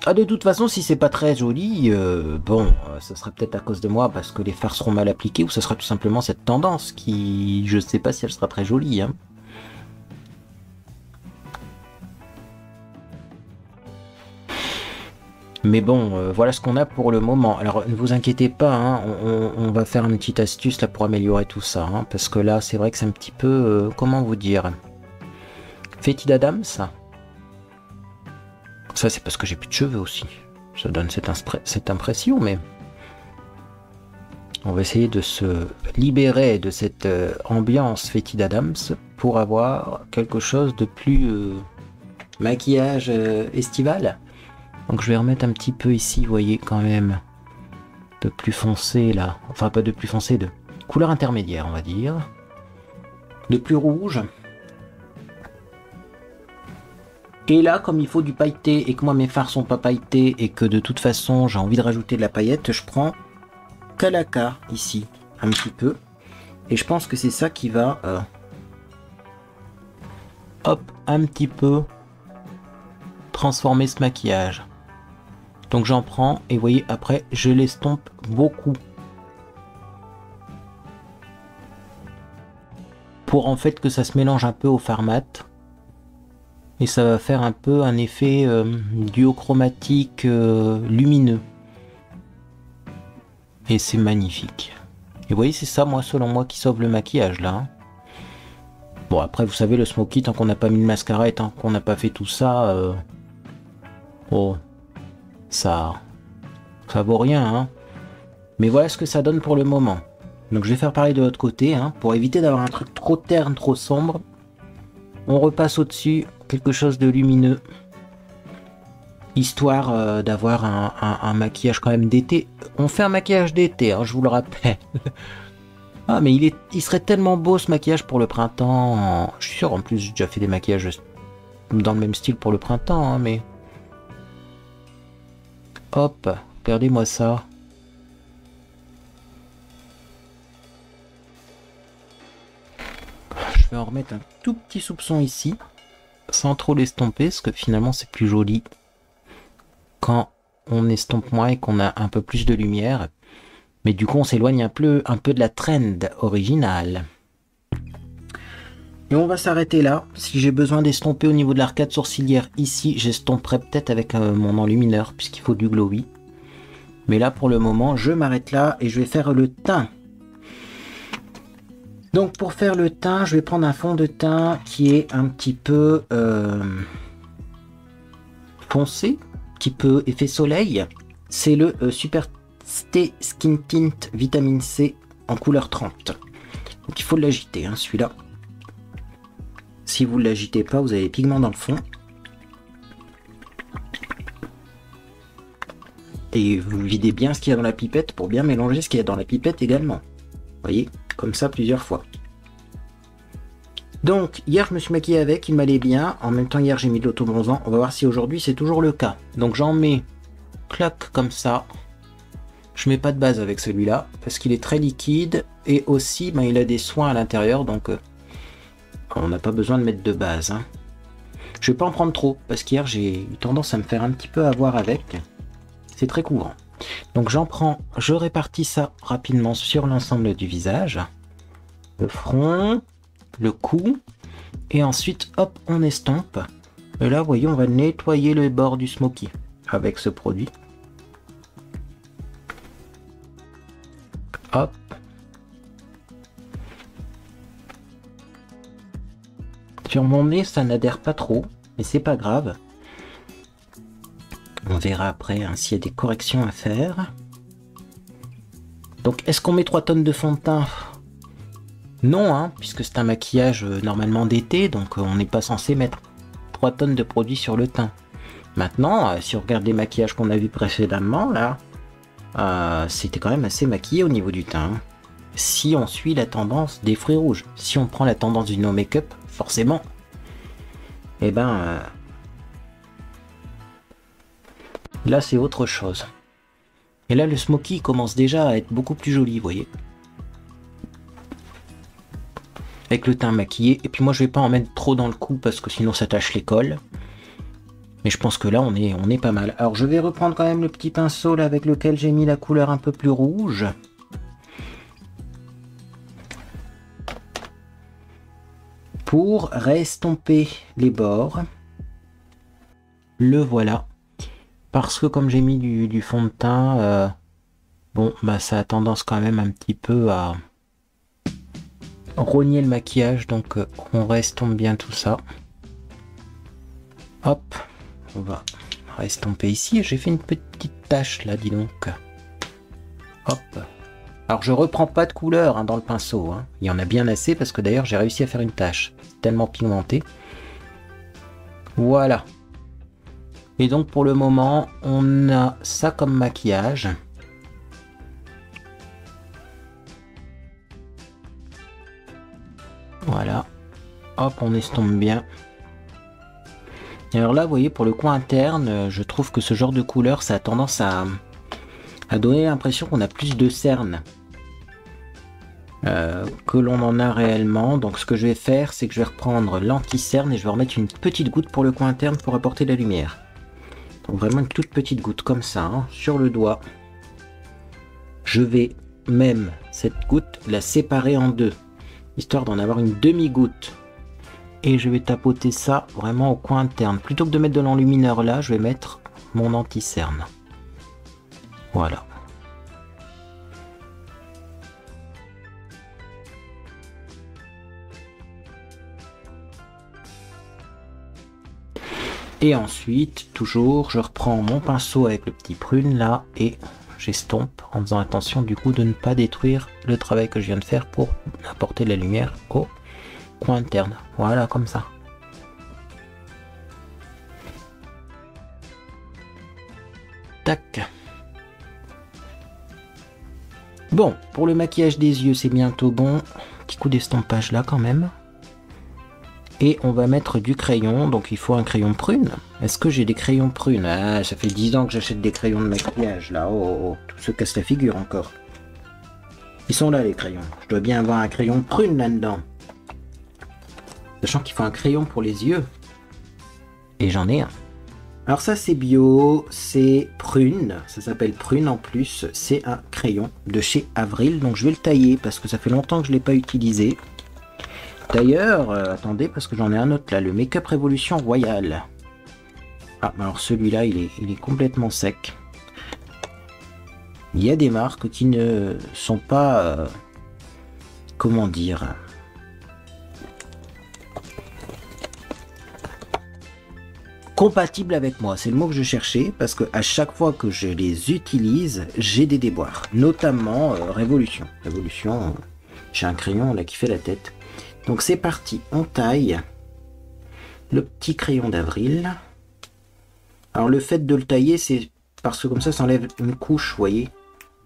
Ah, de toute façon, si c'est pas très joli, bon, ça sera peut-être à cause de moi parce que les fards seront mal appliqués, ou ce sera tout simplement cette tendance qui, je sais pas si elle sera très jolie. Hein. Mais bon, voilà ce qu'on a pour le moment. Alors, ne vous inquiétez pas, hein, on va faire une petite astuce là pour améliorer tout ça, hein, parce que là, c'est vrai que c'est un petit peu, comment vous dire, fétide Adams, ça. Ça, c'est parce que j'ai plus de cheveux aussi. Ça donne cette impression, mais... On va essayer de se libérer de cette ambiance fétide Adams pour avoir quelque chose de plus maquillage estival. Donc je vais remettre un petit peu ici, vous voyez, quand même, de plus foncé, là. Enfin, pas de plus foncé, de couleur intermédiaire, on va dire. De plus rouge. Et là, comme il faut du pailleté et que moi mes fards sont pas pailletés et que de toute façon j'ai envie de rajouter de la paillette, je prends Kalaka ici, un petit peu. Et je pense que c'est ça qui va, hop, un petit peu transformer ce maquillage. Donc j'en prends et vous voyez, après je l'estompe beaucoup. Pour en fait que ça se mélange un peu au fard mat. Et ça va faire un peu un effet duochromatique lumineux. Et c'est magnifique. Et vous voyez, c'est ça, moi, selon moi, qui sauve le maquillage, là. Hein. Bon, après, vous savez, le smoky, tant qu'on n'a pas mis de mascara et tant qu'on n'a pas fait tout ça... oh, ça vaut rien, hein. Mais voilà ce que ça donne pour le moment. Donc je vais faire pareil de l'autre côté, hein, pour éviter d'avoir un truc trop terne, trop sombre. On repasse au-dessus, quelque chose de lumineux. histoire d'avoir un maquillage quand même d'été. On fait un maquillage d'été, hein, je vous le rappelle. Ah, mais il serait tellement beau ce maquillage pour le printemps. Je suis sûr, en plus, j'ai déjà fait des maquillages dans le même style pour le printemps, hein, mais... Hop, regardez-moi ça. Je vais en remettre un tout petit soupçon ici, sans trop l'estomper, parce que finalement c'est plus joli quand on estompe moins et qu'on a un peu plus de lumière. Mais du coup on s'éloigne un peu de la trend originale. Et on va s'arrêter là. Si j'ai besoin d'estomper au niveau de l'arcade sourcilière ici, j'estomperai peut-être avec mon enlumineur, puisqu'il faut du glowy. Mais là pour le moment je m'arrête là et je vais faire le teint. Donc pour faire le teint, je vais prendre un fond de teint qui est un petit peu foncé, un petit peu effet soleil. C'est le Super Stay Skin Tint Vitamine C en couleur 30. Donc il faut l'agiter, hein, celui-là. Si vous ne l'agitez pas, vous avez les pigments dans le fond. Et vous videz bien ce qu'il y a dans la pipette pour bien mélanger ce qu'il y a dans la pipette également. Vous voyez, comme ça plusieurs fois. Donc hier je me suis maquillé avec, il m'allait bien. En même temps hier j'ai mis de l'auto-bronzant. On va voir si aujourd'hui c'est toujours le cas. Donc j'en mets, clac, comme ça. Je mets pas de base avec celui-là parce qu'il est très liquide. Et aussi ben, il a des soins à l'intérieur. Donc on n'a pas besoin de mettre de base. Hein. Je vais pas en prendre trop parce qu'hier j'ai eu tendance à me faire un petit peu avoir avec. C'est très couvrant. Donc j'en prends, je répartis ça rapidement sur l'ensemble du visage. Le front, le cou. Et ensuite, hop, on estompe. Et là, vous voyez, on va nettoyer le bord du smoky avec ce produit. Hop. Sur mon nez, ça n'adhère pas trop, mais c'est pas grave. On verra après hein, s'il y a des corrections à faire. Donc, est-ce qu'on met 3 tonnes de fond de teint? Non, hein, puisque c'est un maquillage normalement d'été, donc on n'est pas censé mettre 3 tonnes de produits sur le teint. Maintenant, si on regarde les maquillages qu'on a vus précédemment, là, c'était quand même assez maquillé au niveau du teint. Hein. Si on suit la tendance des fruits rouges, si on prend la tendance du no make-up, forcément, eh ben, là c'est autre chose. Et là le smoky commence déjà à être beaucoup plus joli, vous voyez. Avec le teint maquillé, et puis moi je vais pas en mettre trop dans le cou parce que sinon ça tâche l'école. Mais je pense que là on est pas mal. Alors je vais reprendre quand même le petit pinceau là avec lequel j'ai mis la couleur un peu plus rouge. Pour restomper les bords. Le voilà. Parce que comme j'ai mis du fond de teint, bon bah ça a tendance quand même un petit peu à rogner le maquillage, donc on restompe bien tout ça. Hop, on va restomper ici. J'ai fait une petite tache là, dis donc. Hop. Alors je reprends pas de couleur hein, dans le pinceau. Hein. Il y en a bien assez parce que d'ailleurs j'ai réussi à faire une tache. C'est tellement pigmenté. Voilà. Et donc pour le moment, on a ça comme maquillage. Voilà. Hop, on estompe bien. Et alors là, vous voyez, pour le coin interne, je trouve que ce genre de couleur, ça a tendance à donner l'impression qu'on a plus de cernes que l'on en a réellement. Donc ce que je vais faire, c'est que je vais reprendre l'anti-cerne et je vais remettre une petite goutte pour le coin interne pour apporter de la lumière. Donc vraiment une toute petite goutte comme ça, hein, sur le doigt. Je vais même, cette goutte, la séparer en deux, histoire d'en avoir une demi-goutte. Et je vais tapoter ça vraiment au coin interne. Plutôt que de mettre de l'enlumineur là, je vais mettre mon anti-cerne. Voilà. Et ensuite, toujours, je reprends mon pinceau avec le petit prune là et j'estompe en faisant attention du coup de ne pas détruire le travail que je viens de faire pour apporter de la lumière au coin interne. Voilà, comme ça. tac. Bon, pour le maquillage des yeux, c'est bientôt bon. Petit coup d'estampage là quand même. Et on va mettre du crayon, donc il faut un crayon prune. Est-ce que j'ai des crayons prunes? Ah, ça fait 10 ans que j'achète des crayons de maquillage là. Oh, tout se casse la figure encore. Ils sont là les crayons. Je dois bien avoir un crayon prune là-dedans. Sachant qu'il faut un crayon pour les yeux. Et j'en ai un. Alors ça c'est bio, c'est prune, ça s'appelle prune en plus, c'est un crayon de chez Avril, donc je vais le tailler parce que ça fait longtemps que je ne l'ai pas utilisé. D'ailleurs, attendez parce que j'en ai un autre là, le Make-up Révolution Royal. Ah, alors celui-là il est complètement sec. Il y a des marques qui ne sont pas, comment dire... compatible avec moi, c'est le mot que je cherchais parce que à chaque fois que je les utilise, j'ai des déboires, notamment Révolution. Révolution, j'ai un crayon là qui fait la tête. Donc c'est parti, on taille le petit crayon d'Avril. Alors le fait de le tailler, c'est parce que comme ça enlève une couche, vous voyez,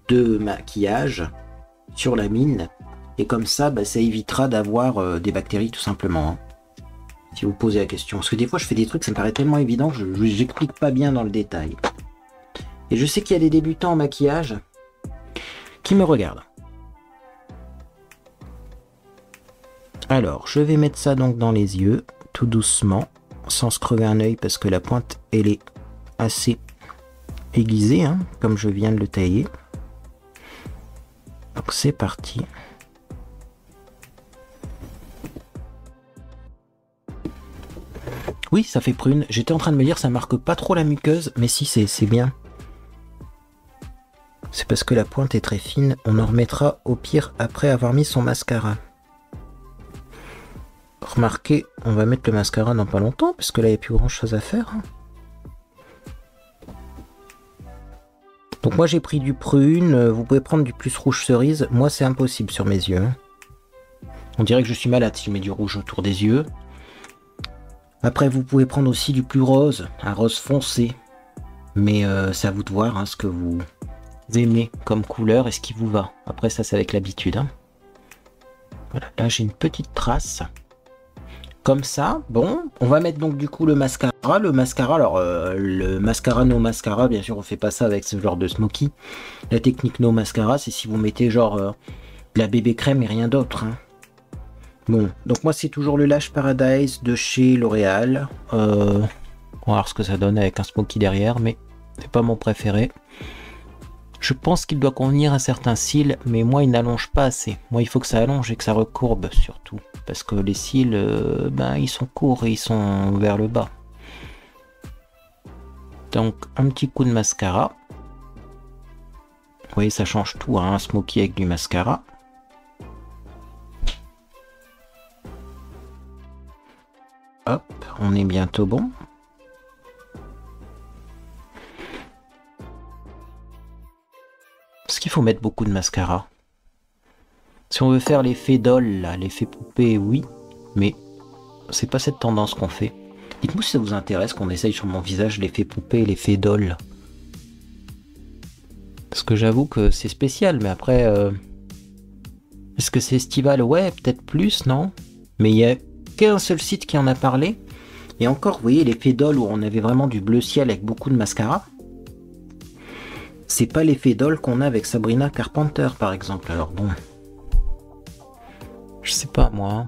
de maquillage sur la mine et comme ça, bah, ça évitera d'avoir des bactéries tout simplement. Hein. Si vous posez la question. Parce que des fois, je fais des trucs, ça me paraît tellement évident que je n'explique pas bien dans le détail. Et je sais qu'il y a des débutants en maquillage qui me regardent. Alors, je vais mettre ça donc dans les yeux, tout doucement, sans se crever un œil, parce que la pointe, elle est assez aiguisée, hein, comme je viens de le tailler. Donc, c'est parti. Oui, ça fait prune. J'étais en train de me dire ça marque pas trop la muqueuse, mais si, c'est bien. C'est parce que la pointe est très fine. On en remettra au pire après avoir mis son mascara. Remarquez, on va mettre le mascara dans pas longtemps, parce que là, il n'y a plus grand chose à faire. Donc moi, j'ai pris du prune. Vous pouvez prendre du plus rouge cerise. Moi, c'est impossible sur mes yeux. On dirait que je suis malade si je mets du rouge autour des yeux. Après, vous pouvez prendre aussi du plus rose, un rose foncé. Mais c'est à vous de voir hein, ce que vous aimez comme couleur et ce qui vous va. Après, ça, c'est avec l'habitude. Hein. Voilà, là, j'ai une petite trace. Comme ça, bon. On va mettre donc du coup le mascara. Le mascara, alors, le mascara no mascara, bien sûr, on fait pas ça avec ce genre de smoky. La technique no mascara, c'est si vous mettez genre de la bébé crème et rien d'autre. Hein. Bon, donc moi c'est toujours le Lash Paradise de chez L'Oréal. On va voir ce que ça donne avec un smoky derrière, mais c'est pas mon préféré. Je pense qu'il doit convenir à certains cils, mais moi il n'allonge pas assez. Moi il faut que ça allonge et que ça recourbe surtout. Parce que les cils, ben, ils sont courts et ils sont vers le bas. Donc un petit coup de mascara. Vous voyez ça change tout, hein, un smoky avec du mascara. Hop, on est bientôt bon. Est-ce qu'il faut mettre beaucoup de mascara? Si on veut faire l'effet doll, l'effet poupée, oui. Mais c'est pas cette tendance qu'on fait. Dites-moi si ça vous intéresse qu'on essaye sur mon visage l'effet poupée et l'effet doll. Parce que j'avoue que c'est spécial, mais après... Est-ce que c'est estival? Ouais, peut-être plus, non? Mais il y a qu'un seul site qui en a parlé. Et encore, vous voyez, l'effet doll où on avait vraiment du bleu ciel avec beaucoup de mascara. C'est pas l'effet doll qu'on a avec Sabrina Carpenter, par exemple. Alors bon... Je sais pas, moi.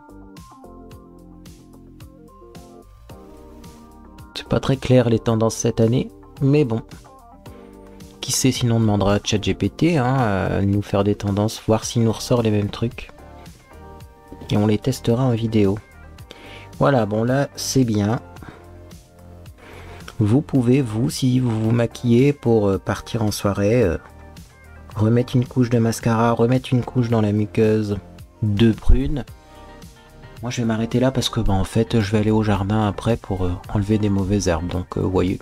C'est pas très clair les tendances cette année. Mais bon. Qui sait, sinon on demandera à ChatGPT hein, à nous faire des tendances, voir s'il nous ressort les mêmes trucs. Et on les testera en vidéo. Voilà, bon là, c'est bien. Vous pouvez, vous, si vous vous maquillez pour partir en soirée, remettre une couche de mascara, remettre une couche dans la muqueuse de prune. Moi, je vais m'arrêter là parce que, bah, en fait, je vais aller au jardin après pour enlever des mauvaises herbes. Donc, voyez.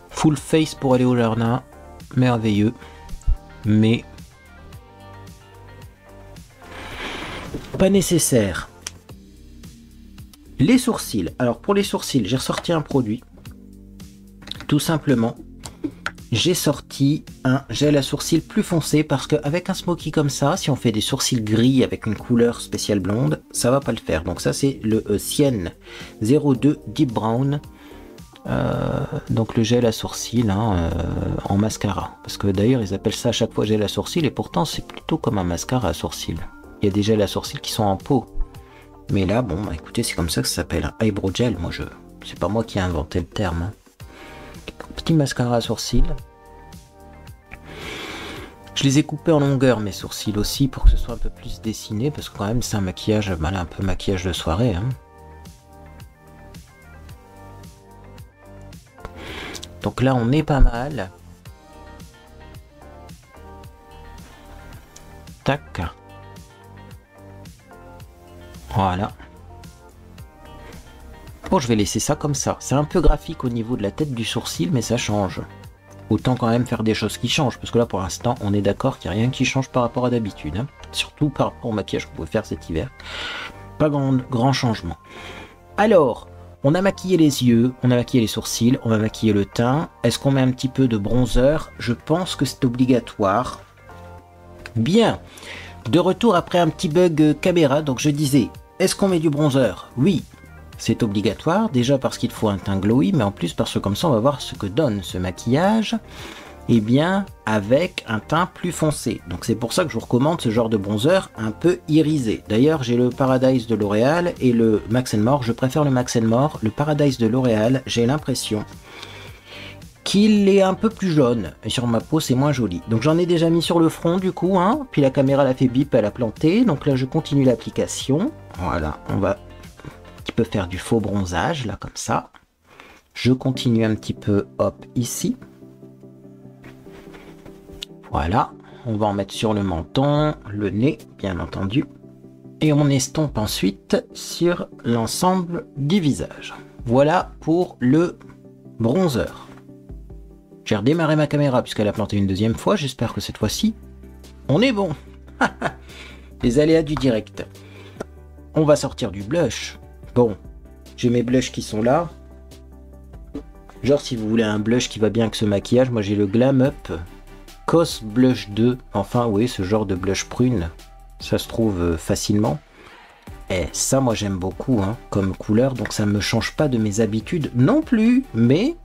Full face pour aller au jardin. Merveilleux. Mais pas nécessaire. Les sourcils. Alors pour les sourcils, j'ai ressorti un produit tout simplement, j'ai sorti un gel à sourcils plus foncé parce qu'avec un smoky comme ça, si on fait des sourcils gris avec une couleur spéciale blonde, ça va pas le faire. Donc ça c'est le Sienne 02 Deep Brown. Donc le gel à sourcils hein, en mascara. Parce que d'ailleurs ils appellent ça à chaque fois gel à sourcils et pourtant c'est plutôt comme un mascara à sourcils. Il y a des gels à sourcils qui sont en pot. Mais là, bon, bah écoutez, c'est comme ça que ça s'appelle un eyebrow gel. Moi, c'est pas moi qui ai inventé le terme. Hein. Petit mascara à sourcils. Je les ai coupés en longueur, mes sourcils aussi, pour que ce soit un peu plus dessiné, parce que quand même, c'est un maquillage, un peu maquillage de soirée. Hein. Donc là, on est pas mal. Tac. Voilà. Bon, je vais laisser ça comme ça. C'est un peu graphique au niveau de la tête du sourcil, mais ça change. Autant quand même faire des choses qui changent, parce que là, pour l'instant, on est d'accord qu'il n'y a rien qui change par rapport à d'habitude. Hein. Surtout par rapport au maquillage que vous pouvez faire cet hiver. Pas grand changement. Alors, on a maquillé les yeux, on a maquillé les sourcils, on va maquiller le teint. Est-ce qu'on met un petit peu de bronzer? Je pense que c'est obligatoire. Bien. De retour après un petit bug caméra, donc je disais, est-ce qu'on met du bronzer? Oui, c'est obligatoire, déjà parce qu'il faut un teint glowy, mais en plus parce que comme ça on va voir ce que donne ce maquillage, et bien avec un teint plus foncé. Donc c'est pour ça que je vous recommande ce genre de bronzer un peu irisé. D'ailleurs j'ai le Paradise de L'Oréal et le Max More, je préfère le Max More. Le Paradise de L'Oréal, j'ai l'impression qu'il est un peu plus jaune, et sur ma peau c'est moins joli. Donc j'en ai déjà mis sur le front du coup, hein, puis la caméra l'a fait bip, elle a planté, donc là je continue l'application. Voilà, on va un petit peu faire du faux bronzage, là comme ça. Je continue un petit peu, hop, ici. Voilà, on va en mettre sur le menton, le nez, bien entendu. Et on estompe ensuite sur l'ensemble du visage. Voilà pour le bronzer. J'ai redémarré ma caméra puisqu'elle a planté une deuxième fois. J'espère que cette fois-ci, on est bon. Les aléas du direct. On va sortir du blush. Bon, j'ai mes blushs qui sont là. Genre si vous voulez un blush qui va bien avec ce maquillage, moi j'ai le Glam Up Cos Blush 2. Enfin oui, ce genre de blush prune. Ça se trouve facilement. Et ça moi j'aime beaucoup hein, comme couleur. Donc ça ne me change pas de mes habitudes non plus. Mais...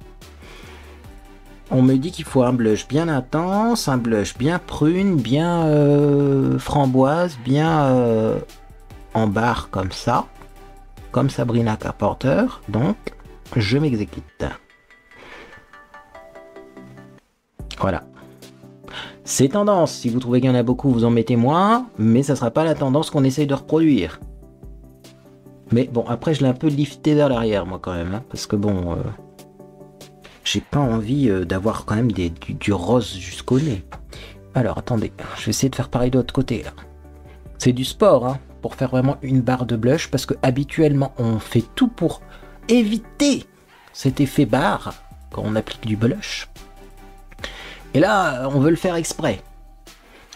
on me dit qu'il faut un blush bien intense, un blush bien prune, bien framboise, bien en barre comme ça, comme Sabrina Carpenter. Donc, je m'exécute. Voilà. C'est tendance. Si vous trouvez qu'il y en a beaucoup, vous en mettez moins, mais ça ne sera pas la tendance qu'on essaye de reproduire. Mais bon, après, je l'ai un peu lifté vers l'arrière, moi, quand même, hein, parce que bon... j'ai pas envie d'avoir quand même du rose jusqu'au nez. Alors, attendez. Je vais essayer de faire pareil de l'autre côté, là. C'est du sport, hein, pour faire vraiment une barre de blush, parce que habituellement, on fait tout pour éviter cet effet barre quand on applique du blush. Et là, on veut le faire exprès.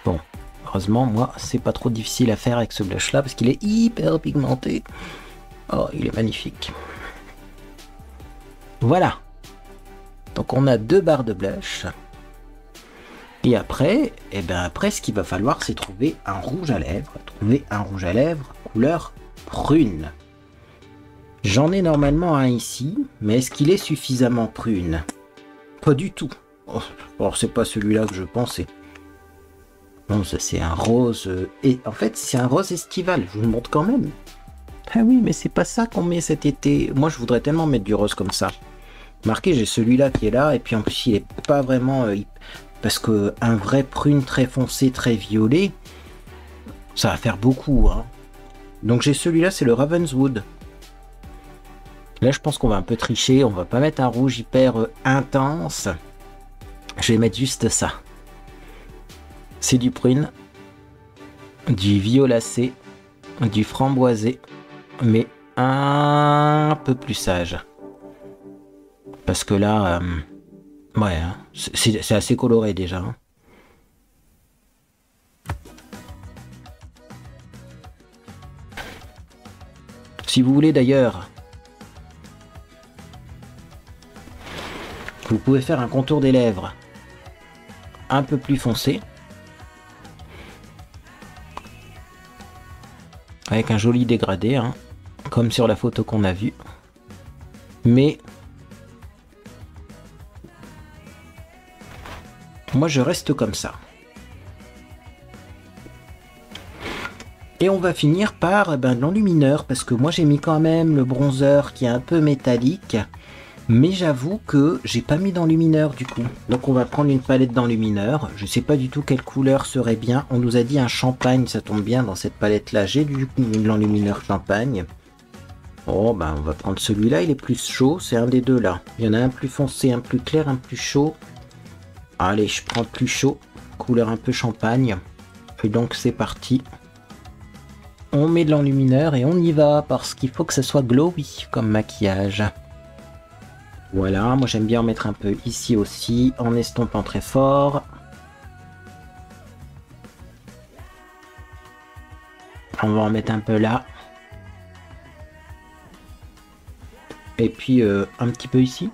Bon, heureusement, moi, c'est pas trop difficile à faire avec ce blush-là, parce qu'il est hyper pigmenté. Oh, il est magnifique. Voilà. Donc on a 2 barres de blush. Et après, après ce qu'il va falloir c'est trouver un rouge à lèvres. Trouver un rouge à lèvres couleur prune. J'en ai normalement un ici, mais est-ce qu'il est suffisamment prune? Pas du tout. Oh, alors c'est pas celui-là que je pensais. Non, ça c'est un rose... et en fait c'est un rose estival, je vous le montre quand même. Ah oui, mais c'est pas ça qu'on met cet été. Moi je voudrais tellement mettre du rose comme ça. Marqué, j'ai celui-là qui est là, et puis en plus il est pas vraiment... parce que un vrai prune très foncé, très violet, ça va faire beaucoup. Hein. Donc j'ai celui-là, c'est le Ravenswood. Là je pense qu'on va un peu tricher, on va pas mettre un rouge hyper intense. Je vais mettre juste ça. C'est du prune, du violacé, du framboisé, mais un peu plus sage. Parce que là, ouais, hein, c'est assez coloré déjà. Hein. Si vous voulez d'ailleurs Vous pouvez faire un contour des lèvres un peu plus foncé, avec un joli dégradé, hein, comme sur la photo qu'on a vue. Mais moi je reste comme ça. Et on va finir par l'enlumineur, parce que moi j'ai mis quand même le bronzer qui est un peu métallique. Mais j'avoue que j'ai pas mis d'enlumineur du coup. Donc on va prendre une palette d'enlumineur. Je sais pas du tout quelle couleur serait bien. On nous a dit un champagne, ça tombe bien dans cette palette là. J'ai du coup de l'enlumineur champagne. Oh on va prendre celui-là, il est plus chaud. C'est un des deux là. Il y en a un plus foncé, un plus clair, un plus chaud. Allez, je prends le plus chaud. Couleur un peu champagne. Et donc c'est parti. On met de l'enlumineur et on y va parce qu'il faut que ça soit glowy comme maquillage. Voilà, moi j'aime bien en mettre un peu ici aussi, en estompant très fort. On va en mettre un peu là. Et puis un petit peu ici.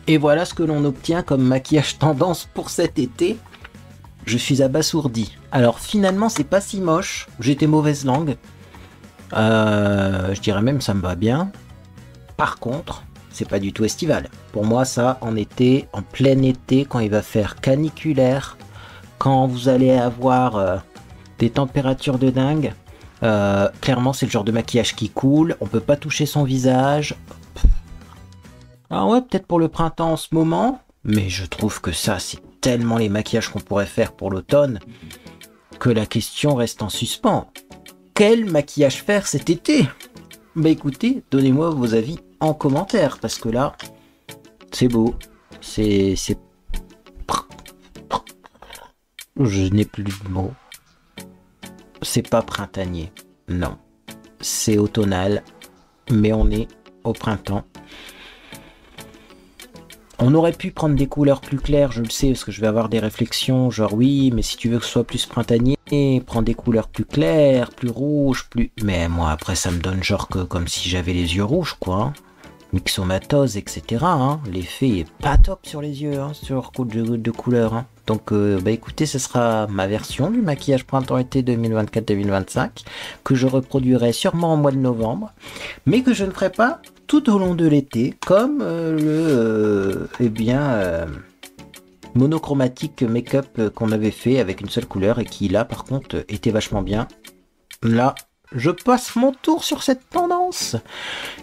Et voilà ce que l'on obtient comme maquillage tendance pour cet été. Je suis abasourdi. Alors finalement c'est pas si moche. J'étais mauvaise langue. Je dirais même ça me va bien. Par contre, c'est pas du tout estival. Pour moi ça en été, en plein été, quand il va faire caniculaire, quand vous allez avoir des températures de dingue, clairement c'est le genre de maquillage qui coule. On peut pas toucher son visage. Ah ouais, peut-être pour le printemps en ce moment. Mais je trouve que ça c'est tellement les maquillages qu'on pourrait faire pour l'automne que la question reste en suspens. Quel maquillage faire cet été? Bah écoutez, donnez-moi vos avis en commentaire parce que là, c'est beau. C'est... Je n'ai plus de mots. C'est pas printanier. Non. C'est automnal. Mais on est au printemps. On aurait pu prendre des couleurs plus claires, je le sais, parce que je vais avoir des réflexions, genre oui, mais si tu veux que ce soit plus printanier, prends des couleurs plus claires, plus rouges, plus... Mais moi, après, ça me donne genre que comme si j'avais les yeux rouges, quoi. Hein. Myxomatose, etc. Hein. L'effet est pas top sur les yeux, hein, sur de couleurs. Hein. Donc, bah écoutez, ce sera ma version du maquillage printemps-été 2024-2025, que je reproduirai sûrement au mois de novembre, mais que je ne ferai pas tout au long de l'été, comme monochromatique make-up qu'on avait fait avec une seule couleur et qui là par contre était vachement bien. Là, je passe mon tour sur cette tendance.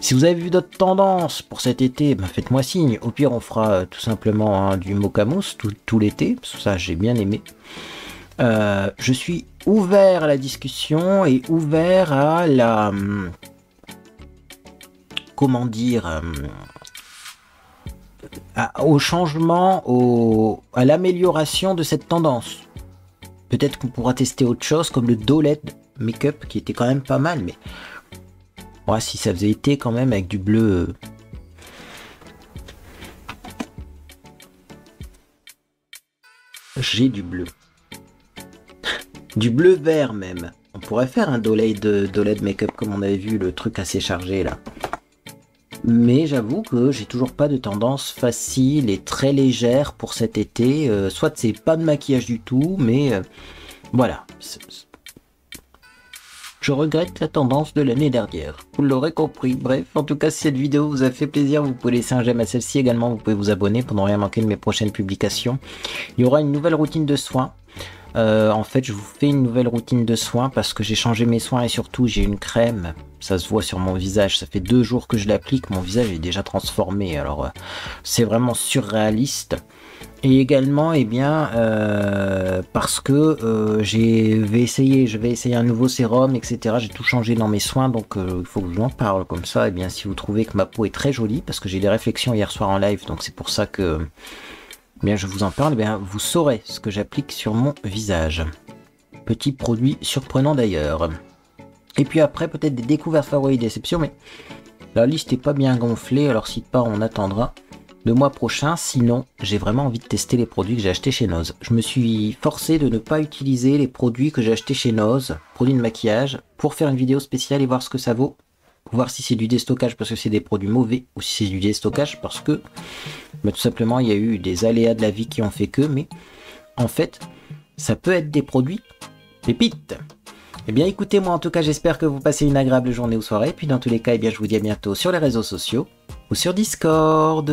Si vous avez vu d'autres tendances pour cet été, faites-moi signe. Au pire, on fera tout simplement du mocha mousse tout l'été, parce que ça j'ai bien aimé. Je suis ouvert à la discussion et ouvert à la... comment dire, au changement, à l'amélioration de cette tendance. Peut-être qu'on pourra tester autre chose comme le Dolet make-up qui était quand même pas mal, mais ouais, si ça faisait été quand même avec du bleu. J'ai du bleu. Du bleu vert même. On pourrait faire un Dolet make-up comme on avait vu, le truc assez chargé là. Mais j'avoue que j'ai toujours pas de tendance facile et très légère pour cet été. Soit c'est pas de maquillage du tout, mais voilà. Je regrette la tendance de l'année dernière. Vous l'aurez compris. Bref, en tout cas, si cette vidéo vous a fait plaisir, vous pouvez laisser un j'aime à celle-ci. Également, vous pouvez vous abonner pour ne rien manquer de mes prochaines publications. Il y aura une nouvelle routine de soins. En fait, je vous fais une nouvelle routine de soins parce que j'ai changé mes soins et surtout j'ai une crème. Ça se voit sur mon visage. Ça fait 2 jours que je l'applique. Mon visage est déjà transformé. Alors, c'est vraiment surréaliste. Et également, parce que je vais essayer un nouveau sérum, etc. J'ai tout changé dans mes soins, donc il faut que je vous en parle comme ça. Si vous trouvez que ma peau est très jolie, parce que j'ai des réflexions hier soir en live, donc c'est pour ça que je vous en parle, vous saurez ce que j'applique sur mon visage. Petit produit surprenant d'ailleurs. Et puis après, peut-être des découvertes favorites, déceptions, mais la liste est pas bien gonflée, alors si pas, on attendra. le mois prochain, sinon j'ai vraiment envie de tester les produits que j'ai achetés chez Noz. Je me suis forcé de ne pas utiliser les produits que j'ai achetés chez Noz, produits de maquillage, pour faire une vidéo spéciale et voir ce que ça vaut. Voir si c'est du déstockage parce que c'est des produits mauvais ou si c'est du déstockage parce que tout simplement il y a eu des aléas de la vie qui ont fait que, mais en fait ça peut être des produits pépites. Eh bien écoutez, moi en tout cas j'espère que vous passez une agréable journée ou soirée, puis dans tous les cas, eh bien je vous dis à bientôt sur les réseaux sociaux ou sur Discord.